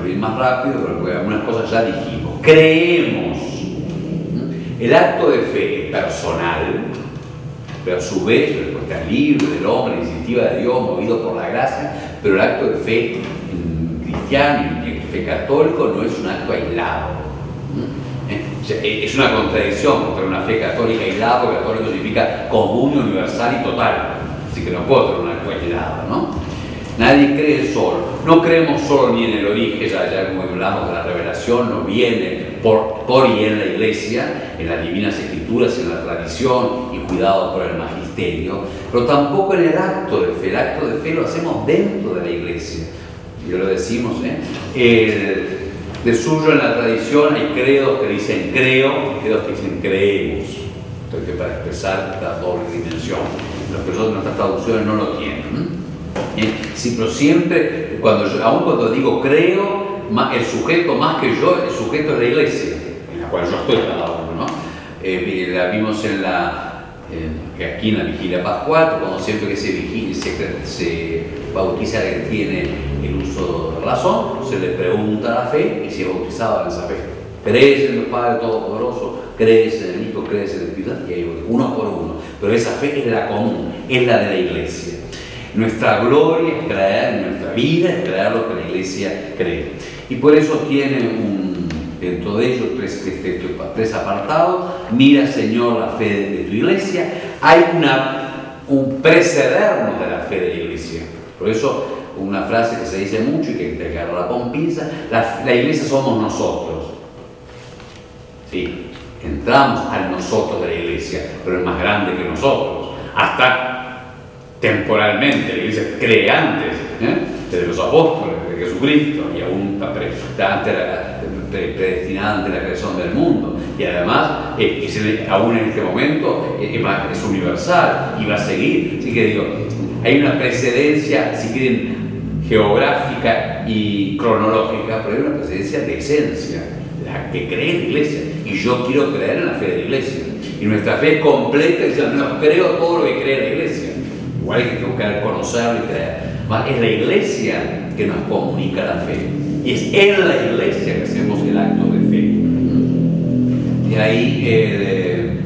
voy a ir más rápido, porque algunas cosas ya dijimos. Creemos. El acto de fe es personal, pero a su vez es respuesta libre del hombre, la iniciativa de Dios, movido por la gracia, pero el acto de fe cristiano y de fe católico no es un acto aislado. Es una contradicción entre una fe católica aislada, porque católico significa común, universal y total. Así que no puedo tener un acto aislado, ¿no? Nadie cree solo. No creemos solo ni en el origen, ya como hablamos de la revelación, no viene por y en la Iglesia, en las divinas escrituras, en la tradición y cuidado por el magisterio, pero tampoco en el acto de fe. El acto de fe lo hacemos dentro de la Iglesia. Y lo decimos, de suyo en la tradición hay credos que dicen creo y credos que dicen creemos. Entonces, para expresar esta doble dimensión, los que nuestras traducciones no lo tienen. Sí, pero siempre, aun cuando digo creo, el sujeto más que yo, el sujeto es la Iglesia, en la cual yo estoy cada uno, ¿no? La vimos que aquí en la vigilia pascual, cuando siempre que se bautiza alguien que tiene el uso de razón, se le pregunta la fe y si es bautizado en esa fe. ¿Crees en el Padre Todopoderoso? ¿Crees en el Hijo? ¿Crees en el Espíritu Santo? Y ahí uno por uno. Pero esa fe es la común, es la de la Iglesia. Nuestra gloria es creer, nuestra vida es creer lo que la Iglesia cree. Y por eso tiene dentro de ellos tres apartados. Mira, Señor, la fe de tu Iglesia. Hay un precedernos de la fe de la Iglesia. Por eso, una frase que se dice mucho y que hay que agarrarla con pinza, la Iglesia somos nosotros. Sí, entramos al nosotros de la Iglesia, pero es más grande que nosotros. Hasta temporalmente, la Iglesia cree antes de los apóstoles, de Jesucristo, y aún está predestinada ante la creación del mundo. Y además, aún en este momento, es universal y va a seguir. Así que digo, hay una precedencia, si quieren, geográfica y cronológica, pero hay una precedencia de esencia, la que cree en la Iglesia. Y yo quiero creer en la fe de la Iglesia. Y nuestra fe es completa, y no creo todo lo que cree la Iglesia. Igual hay que buscar conocerlo y creer. Es la Iglesia que nos comunica la fe. Y es en la Iglesia que hacemos el acto de fe. Y ahí, de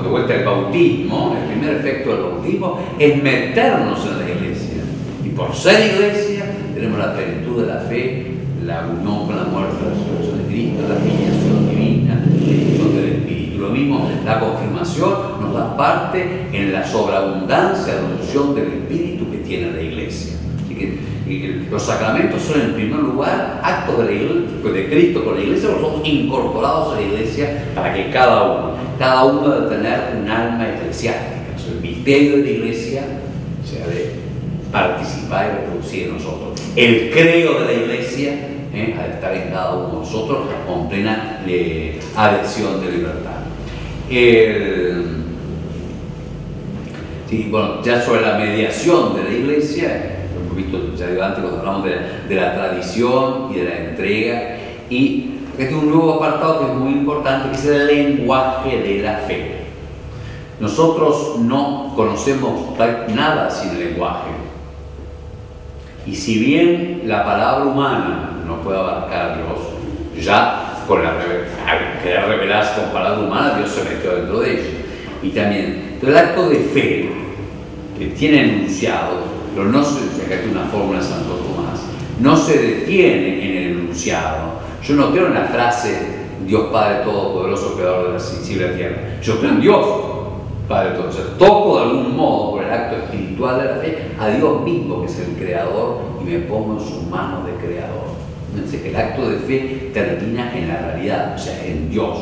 vuelta el bautismo, el primer efecto del bautismo es meternos en la Iglesia. Y por ser Iglesia, tenemos la plenitud de la fe, la unión con la muerte, la resurrección de Cristo, la filiación divina, la bendición del Espíritu. Lo mismo, la confirmación nos da parte en la sobreabundancia, la unción del Espíritu que tiene la Iglesia. Así que los sacramentos son en primer lugar actos de Cristo con la Iglesia, porque somos incorporados a la Iglesia para que cada uno debe tener un alma eclesiástica. O sea, el misterio de la Iglesia se ha de participar y reproducir en nosotros. El creo de la Iglesia ha de estar en cada uno de nosotros con plena adhesión de libertad. Ya sobre la mediación de la Iglesia, hemos visto ya antes cuando hablamos de la tradición y de la entrega, y aquí tiene un nuevo apartado que es muy importante, que es el lenguaje de la fe. Nosotros no conocemos nada sin el lenguaje. Y si bien la palabra humana no puede abarcar a Dios, ya al querer revelarse con palabra humana, Dios se metió dentro de ella. Y también, el acto de fe que tiene enunciado, pero no se, acá hay una fórmula de Santo Tomás, no se detiene en el enunciado. Yo no creo en la frase Dios Padre Todopoderoso, Creador de la sensible tierra. Yo creo en Dios Padre Todopoderoso. O sea, toco de algún modo, por el acto espiritual de la fe, a Dios mismo, que es el Creador, y me pongo en sus manos de Creador. Entonces, el acto de fe termina en la realidad, o sea, en Dios.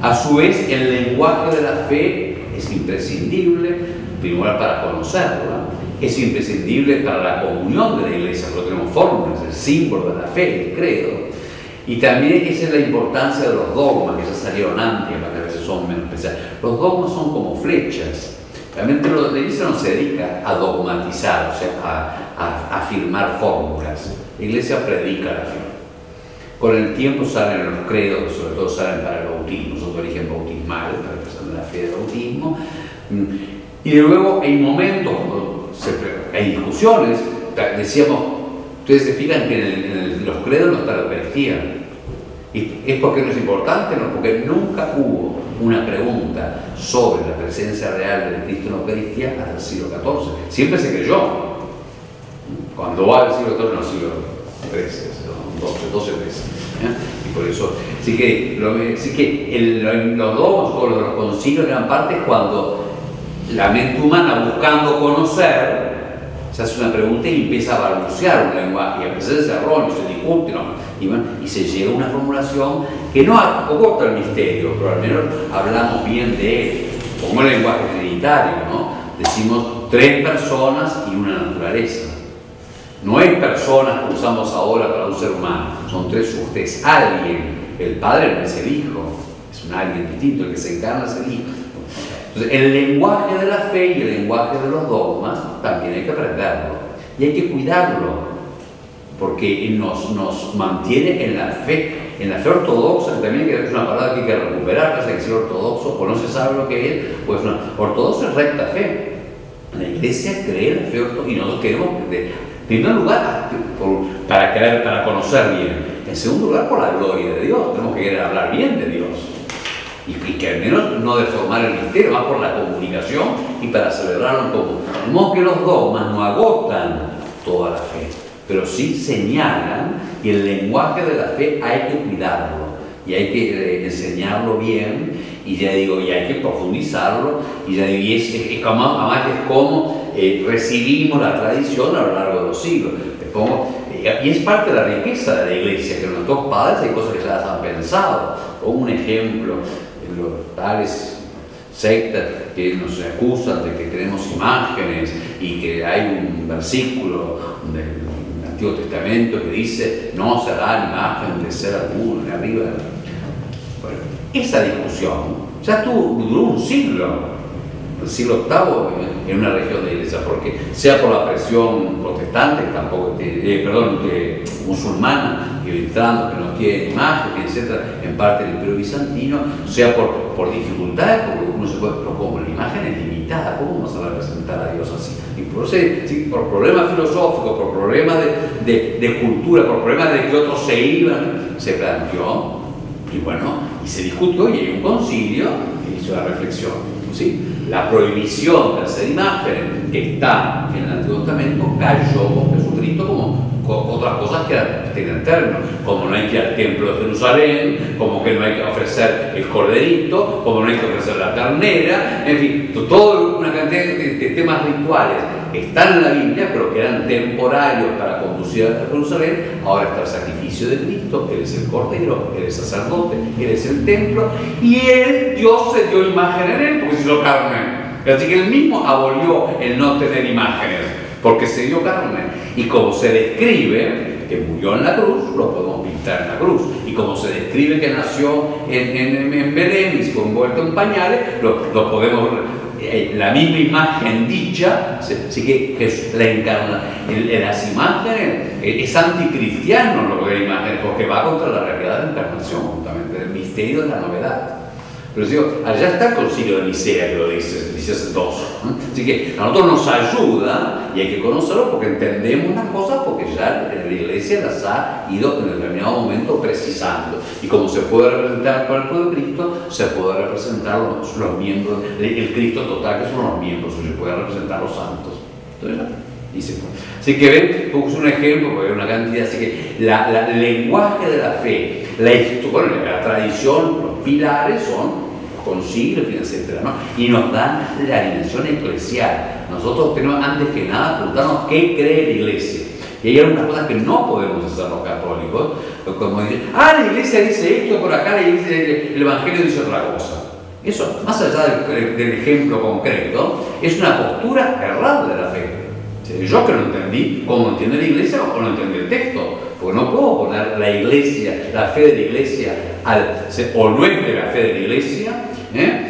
A su vez, el lenguaje de la fe es imprescindible, primero para conocerla, es imprescindible para la comunión de la Iglesia, porque tenemos fórmulas, el símbolo de la fe, el credo. Y también esa es la importancia de los dogmas, que ya salieron antes, que a veces son menos especiales. Los dogmas son como flechas. Realmente la Iglesia no se dedica a dogmatizar, o sea, a afirmar fórmulas. La Iglesia predica la fe. Con el tiempo salen los credos, sobre todo salen para el bautismo, son de origen bautismal, para expresar la fe del bautismo. Y luego hay momentos, hay discusiones, decíamos, Ustedes se fijan que en los credos no está la Eucaristía. ¿Es porque no es importante? No, porque nunca hubo una pregunta sobre la presencia real del Cristo en la Eucaristía hasta el siglo XIV. Siempre se creyó. Cuando va al siglo XIV, no, siglo XIII, 12, 13. Y por eso, sí que los dogmas o los concilios eran parte cuando la mente humana, buscando conocer, se hace una pregunta y empieza a balbucear un lenguaje, y a veces se erróneo, se discute, ¿no? Y se llega a una formulación que no agota el misterio, pero al menos hablamos bien de él, como el lenguaje trinitario, ¿no? Decimos 3 personas y una naturaleza. No hay personas que usamos ahora para un ser humano, son 3 subtes. Alguien, el Padre no es el Hijo, es un alguien distinto, el que se encarna es el Hijo. Entonces, el lenguaje de la fe y el lenguaje de los dogmas también hay que aprenderlo y hay que cuidarlo, porque nos mantiene en la fe ortodoxa, que también es una palabra que hay que recuperar, que es decir ortodoxo, o no se sabe lo que es, pues ortodoxo es recta fe. La Iglesia cree en la fe ortodoxa y nosotros queremos, en primer lugar, para conocer bien, en segundo lugar, por la gloria de Dios, tenemos que querer hablar bien de Dios. Y que al menos no deformar el misterio, más por la comunicación y para celebrarlo en común. De modo que los dogmas no agotan toda la fe, pero sí señalan que el lenguaje de la fe hay que cuidarlo y hay que enseñarlo bien, y ya digo, y hay que profundizarlo, y ya digo, y es como recibimos la tradición a lo largo de los siglos. Y es parte de la riqueza de la Iglesia, que nuestros padres hay cosas que ya las han pensado. Pongo un ejemplo: los tales sectas que nos acusan de que tenemos imágenes y que hay un versículo del Antiguo Testamento que dice no se hará imagen de ser alguno de arriba. Bueno, esa discusión ya duró un siglo, el siglo VIII, en una región de la Iglesia, porque sea por la presión protestante, musulmana, entrando, que no tiene imagen, etc., en parte del Imperio Bizantino, sea por dificultades, porque uno se puede, pero como la imagen es limitada, ¿cómo vamos a representar a Dios así? Y por problemas filosóficos, por problemas de cultura, por problemas de que otros se iban, se planteó, y bueno, y se discutió, y hay un concilio que hizo la reflexión, ¿sí? La prohibición de hacer imágenes que está en el Antiguo Testamento cayó con Jesucristo como otras cosas que tienen términos, como no hay que ir al templo de Jerusalén, como que no hay que ofrecer el corderito, como no hay que ofrecer la ternera, en fin, toda una cantidad de temas rituales están en la Biblia, pero que eran temporarios para conducir a Jerusalén. Ahora está el sacrificio de Cristo, Él es el Cordero, Él es sacerdote, Él es el templo, y Dios se dio imagen en Él, porque se hizo carne. Así que Él mismo abolió el no tener imágenes, porque se dio carne. Y como se describe que murió en la cruz, lo podemos pintar en la cruz. Y como se describe que nació en Belén y fue envuelto en pañales, lo podemos... la misma imagen dicha, sí que Jesús la encarna. Las imágenes, es anticristiano lo que es imágenes, porque va contra la realidad de la encarnación, justamente, del misterio de la novedad. Pero digo, allá está el concilio de Nicea que lo dice hace 2. Así que a nosotros nos ayuda y hay que conocerlo porque entendemos las cosas, porque ya la Iglesia las ha ido en determinado momento precisando. Y como se puede representar el cuerpo de Cristo, se puede representar los miembros, el Cristo total, que son los miembros, o se puede representar los santos. Entonces, dice, así que ven, puse un ejemplo, porque hay una cantidad, así que el lenguaje de la fe, la tradición, los pilares son concilios, etc., ¿no? Y nos dan la dimensión eclesial. Nosotros tenemos, antes que nada, preguntarnos qué cree la Iglesia. Y hay algunas cosas que no podemos hacer los católicos, como dicen, la Iglesia dice esto, por acá el Evangelio dice otra cosa. Eso, más allá del ejemplo concreto, es una postura errada de la fe. Yo que no entendí cómo entiende la Iglesia o no entendí el texto, porque no puedo poner la Iglesia, la fe de la Iglesia, o no es de la fe de la Iglesia,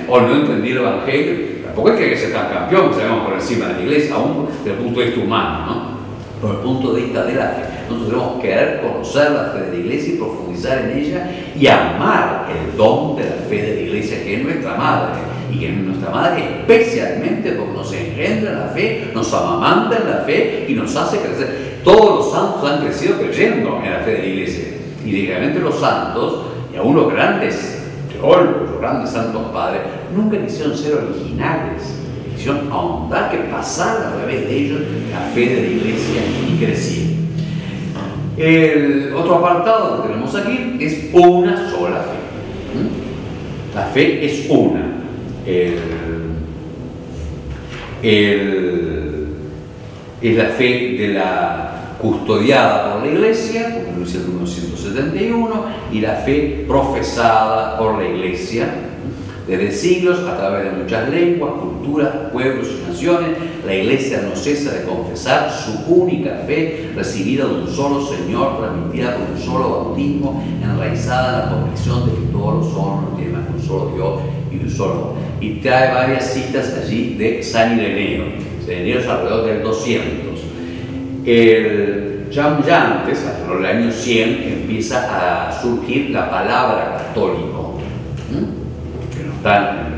o no entendí el Evangelio. Tampoco es que hay que ser tan campeón, que salgamos por encima de la Iglesia, aún desde el punto de vista humano, ¿no? Por el punto de vista de la fe, nosotros debemos querer conocer la fe de la Iglesia y profundizar en ella y amar el don de la fe de la Iglesia, que es nuestra madre. y que es nuestra madre especialmente porque nos engendra en la fe, nos amamanta en la fe y nos hace crecer. Todos los santos han crecido creyendo en la fe de la Iglesia. Y directamente los santos, y aún los grandes teólogos, los grandes santos padres, nunca quisieron ser originales. Quisieron ahondar, que pasara a través de ellos la fe de la Iglesia y crecía. El otro apartado que tenemos aquí es una sola fe. La fe es una. Es la fe de la custodiada por la Iglesia, como lo dice el número 171, y la fe profesada por la Iglesia desde siglos a través de muchas lenguas, culturas, pueblos y naciones. La Iglesia no cesa de confesar su única fe, recibida de un solo Señor, transmitida por un solo bautismo, enraizada en la convicción de que todos los hombres tienen más que un solo Dios y un solo hombre. Y trae varias citas allí de San Ireneo. San Ireneo es alrededor del 200. Ya antes, alrededor del año 100, empieza a surgir la palabra católico, que no está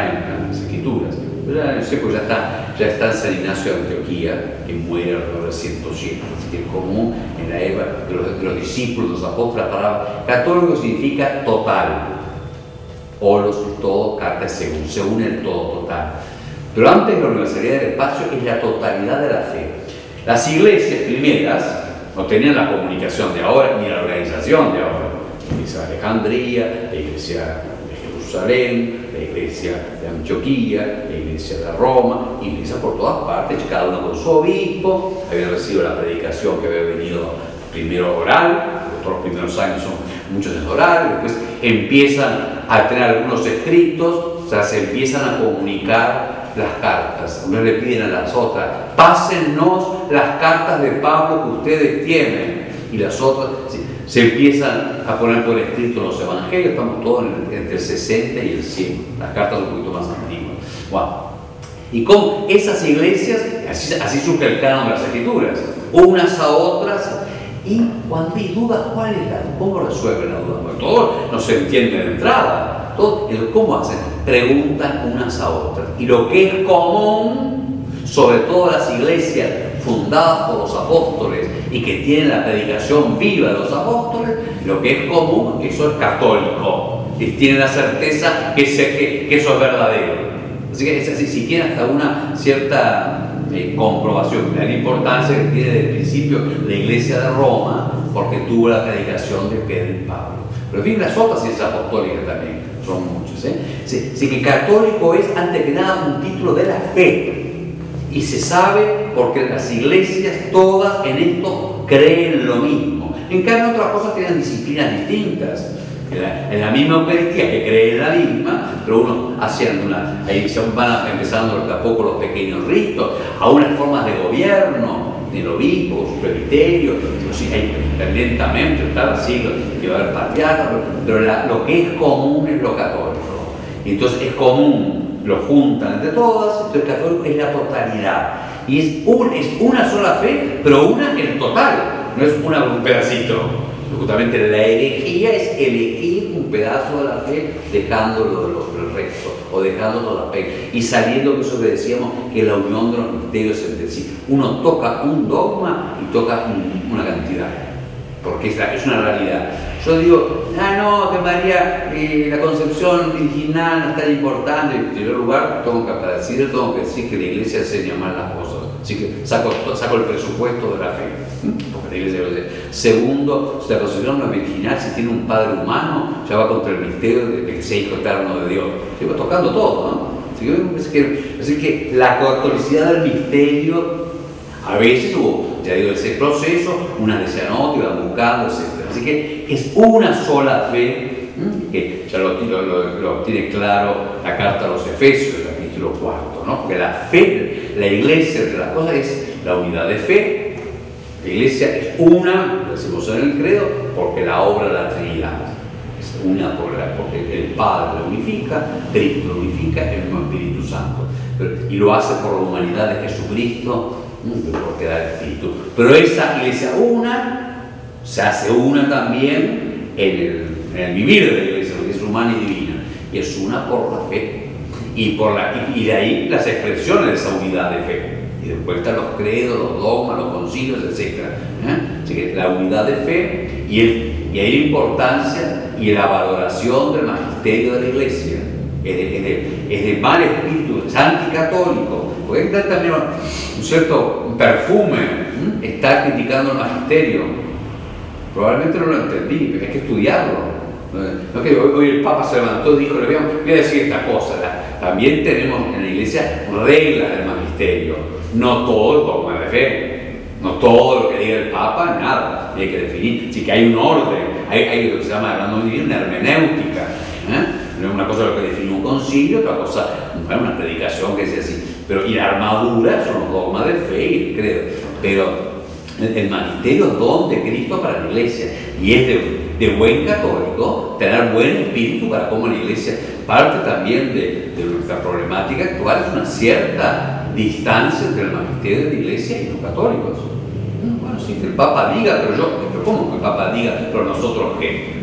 en las escrituras. Pero ya está en San Ignacio de Antioquía, que muere alrededor del 107. Así que es común en la época de los discípulos, los apóstoles, la palabra católico significa total. Olos es todo, carta es según el todo total. Pero antes de la universalidad del espacio es la totalidad de la fe. Las iglesias primeras no tenían la comunicación de ahora ni la organización de ahora. La iglesia de Alejandría, la iglesia de Jerusalén, la iglesia de Antioquía, la iglesia de Roma, iglesias por todas partes, cada uno con su obispo. Había recibido la predicación que había venido primero oral, los primeros años son muchos es oral, después empiezan a tener algunos escritos, o sea, se empiezan a comunicar las cartas. Uno le piden a las otras, pásennos las cartas de Pablo que ustedes tienen, y las otras se empiezan a poner por escrito los evangelios. Estamos todos entre el 60 y el 100, las cartas un poquito más antiguas. Wow. Y con esas iglesias, así surge el canon de las escrituras, unas a otras. Y cuando hay dudas, ¿cuál es cómo resuelven la duda? Porque todo no se entiende de entrada. Todo, ¿cómo hacen? Preguntan unas a otras. Y lo que es común, sobre todo las iglesias fundadas por los apóstoles y que tienen la predicación viva de los apóstoles, lo que es común, eso es católico. Y tienen la certeza que eso es verdadero. Así que es así, si tiene hasta una cierta comprobación de la importancia que tiene desde el principio la Iglesia de Roma, porque tuvo la predicación de Pedro y Pablo. Pero en fin, las otras iglesias apostólicas también son muchas. Así que católico es, antes que nada, un título de la fe. Y se sabe porque las iglesias todas en esto creen lo mismo. En cambio, otras cosas tienen disciplinas distintas. En la misma Eucaristía, que cree en la misma, pero uno haciendo ahí van empezando a poco los pequeños ritos, a unas formas de gobierno, del obispo, su presbiterio, lentamente, cada siglo que va a haber patriarca, pero lo que es común es lo católico. Y entonces es común, lo juntan entre todas, entonces el católico es la totalidad. Y es una sola fe, pero una en total, no es un pedacito. Justamente la herejía es elegir un pedazo de la fe dejándolo del resto o dejándolo la fe y saliendo de eso que decíamos que la unión de los misterios entre sí. Uno toca un dogma y toca una cantidad, porque es una realidad. Yo digo, no, que María, la concepción virginal no es tan importante. En primer lugar, tengo que decir que la Iglesia enseña mal las cosas. Así que saco el presupuesto de la fe. Porque la Iglesia lo dice. Segundo, si la concepción no es virginal, si tiene un padre humano, ya va contra el misterio de que sea hijo eterno de Dios. Se va tocando todo, ¿no? Así que la catolicidad del misterio, a veces hubo, ya digo, ese proceso, unas decían otro, iban buscando, etc. Así que es una sola fe, que ya lo tiene claro la carta a los Efesios, el capítulo 4, ¿no? Porque la fe, la Iglesia, entre las cosas, es la unidad de fe. La Iglesia es una, lo decimos en el credo, porque la obra de la Trinidad es una porque el Padre lo unifica, Cristo lo unifica, el mismo Espíritu Santo. Y lo hace por la humanidad de Jesucristo, porque da el Espíritu. Pero esa Iglesia una se hace una también en el vivir de la Iglesia, porque es humana y divina, y es una por la fe. y de ahí las expresiones de esa unidad de fe. Y de vuelta los credos, los dogmas, los concilios, etc. Así que la unidad de fe y ahí la importancia y la valoración del magisterio de la Iglesia. Es de mal espíritu, es anticatólico, porque hay también un cierto perfume, está criticando el magisterio. Probablemente no lo entendí, pero hay que estudiarlo. No que hoy el Papa se levantó y dijo, le voy a decir esta cosa. También tenemos en la Iglesia reglas del magisterio, no todo el dogma de fe, no todo lo que diga el Papa, nada, hay que definir. Así que hay un orden, hay lo que se llama, hablando de una hermenéutica. No es una cosa lo que define un concilio, otra cosa es una predicación que sea así. Pero y la armadura son los dogmas de fe y el credo. Pero el magisterio es don de Cristo para la Iglesia y es de buen católico tener buen espíritu para cómo la Iglesia. Parte también de nuestra problemática actual es una cierta distancia entre el magisterio de la Iglesia y los católicos. Bueno, sí, que el Papa diga, pero ¿cómo que el Papa diga, pero nosotros qué?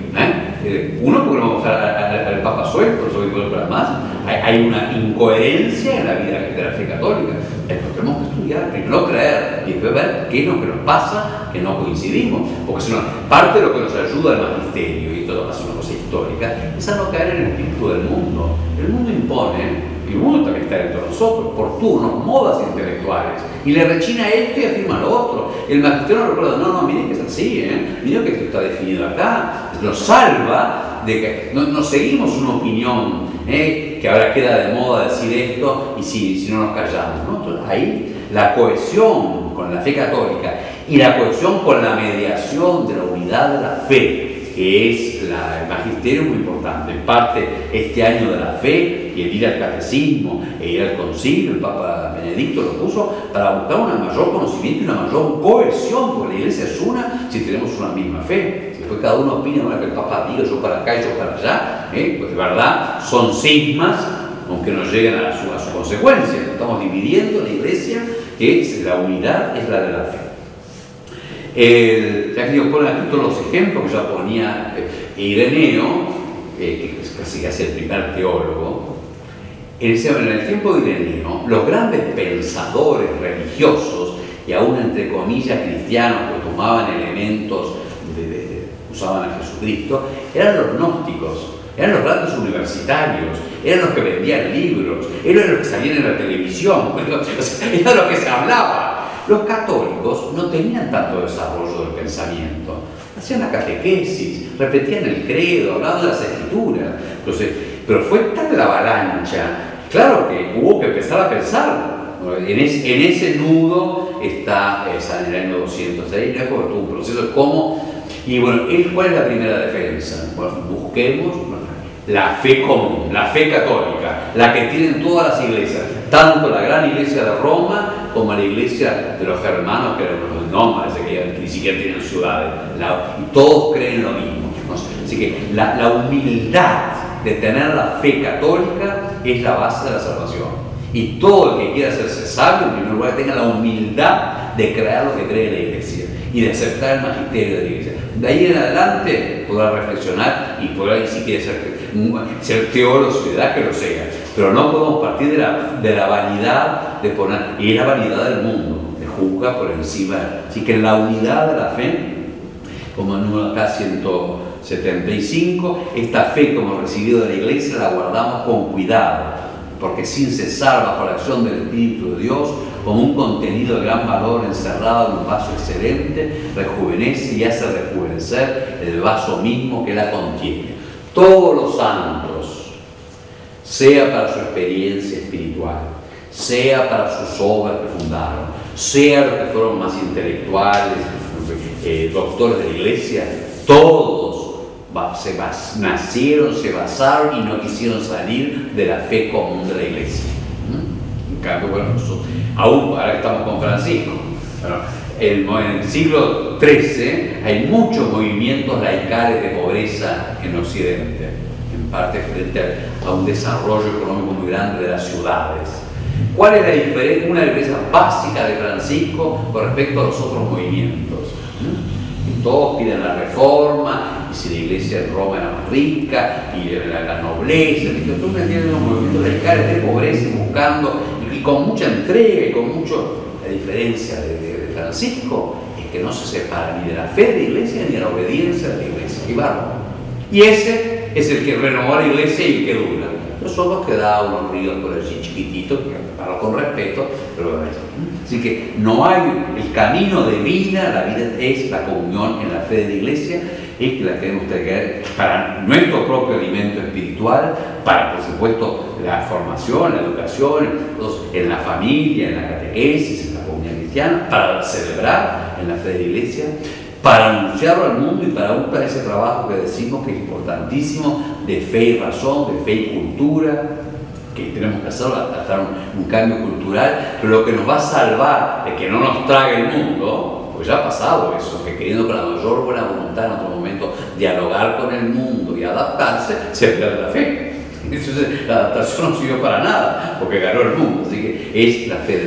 Uno, porque no vamos al Papa suelto, pero además hay una incoherencia en la vida de la fe católica. Esto tenemos que estudiar, primero creer y después ver qué es lo que nos pasa, que no coincidimos. Porque si no, parte de lo que nos ayuda al magisterio, y esto es una cosa histórica, es a no caer en el espíritu del mundo. El mundo impone, y el mundo también está dentro de nosotros, por turnos, modas intelectuales, y le rechina esto y afirma lo otro. El magisterio nos recuerda, no, miren que es así, miren que esto está definido acá. Nos salva de que no seguimos una opinión, que ahora queda de moda decir esto y si no nos callamos, ¿no? Entonces, ahí la cohesión con la fe católica y la cohesión con la mediación de la unidad de la fe, que es el magisterio, muy importante. En parte este año de la fe y el ir al catecismo e ir al concilio, el Papa Benedicto lo puso para buscar un mayor conocimiento y una mayor cohesión, porque la Iglesia es una si tenemos una misma fe. Si después cada uno opina, bueno, que el Papa diga yo para acá y yo para allá, pues de verdad son cismas, aunque no lleguen a su consecuencia. Estamos dividiendo la Iglesia, que es la unidad, es la de la fe. Ya que yo pongo aquí todos los ejemplos que ya ponía Ireneo, que es casi el primer teólogo. En el tiempo de Ireneo, los grandes pensadores religiosos, y aún entre comillas cristianos, que tomaban elementos, usaban a Jesucristo, eran los gnósticos, eran los grandes universitarios, eran los que vendían libros, eran los que salían en la televisión, era lo que se hablaba. Los católicos no tenían tanto desarrollo del pensamiento, hacían la catequesis, repetían el credo, hablaban de las escrituras. Entonces, pero fue tan la avalancha, claro que hubo que empezar a pensar. En ese nudo está en el año 206, ¿no? Porque tuvo un proceso de cómo. Y bueno, ¿cuál es la primera defensa? Bueno, busquemos la fe común, la fe católica, la que tienen todas las iglesias, tanto la gran iglesia de Roma como la iglesia de los germanos, que eran los nómadas, que ni siquiera tienen ciudades, y todos creen lo mismo. Así que la humildad de tener la fe católica es la base de la salvación. Y todo el que quiera hacerse sabio, en primer lugar, tenga la humildad de creer lo que cree la iglesia y de aceptar el magisterio de la iglesia. De ahí en adelante podrá reflexionar y podrá, si quiere ser teólogo, ciudad que lo sea. Pero no podemos partir de la vanidad de poner, y es la vanidad del mundo, de juzgar por encima. Así que la unidad de la fe, como en número acá 175, esta fe como recibido de la iglesia la guardamos con cuidado, porque sin cesar bajo la acción del Espíritu de Dios, como un contenido de gran valor encerrado en un vaso excelente, rejuvenece y hace rejuvenecer el vaso mismo que la contiene. Todos los santos, sea para su experiencia espiritual, sea para sus obras que fundaron, sea los que fueron más intelectuales, doctores de la iglesia, todos nacieron, se basaron y no quisieron salir de la fe común de la iglesia. En cambio, bueno, aún ahora que estamos con Francisco, en el siglo XIII hay muchos movimientos laicales de pobreza en Occidente, en parte frente a un desarrollo económico muy grande de las ciudades. ¿Cuál es la diferencia? Una diferencia básica de Francisco con respecto a los otros movimientos. Todos piden la reforma y si la iglesia en Roma era más rica, y la nobleza, ¿viste? Tú me entiendes, un movimiento radical de pobreza, buscando, y con mucha entrega y con mucho. La diferencia de Francisco es que no se separa ni de la fe de la iglesia ni de la obediencia de la iglesia. Y ese es el que renovó la iglesia y el que dura. Nosotros quedamos unos ríos por allí chiquititos, que hablo con respeto, pero así que no hay el camino de vida, la vida es la comunión en la fe de la iglesia, es que la tenemos que tener para nuestro propio alimento espiritual, para por supuesto la formación, la educación, en la familia, en la catequesis, en la comunidad cristiana, para celebrar en la fe de la iglesia, para anunciarlo al mundo y para ese trabajo que decimos que es importantísimo de fe y razón, de fe y cultura, que tenemos que hacerlo hasta un cambio cultural, pero lo que nos va a salvar de que no nos trague el mundo, pues ya ha pasado eso, que queriendo con la mayor buena voluntad en otro momento dialogar con el mundo y adaptarse, se pierde la fe. Entonces la adaptación no sirvió para nada, porque ganó el mundo, así que es la fe de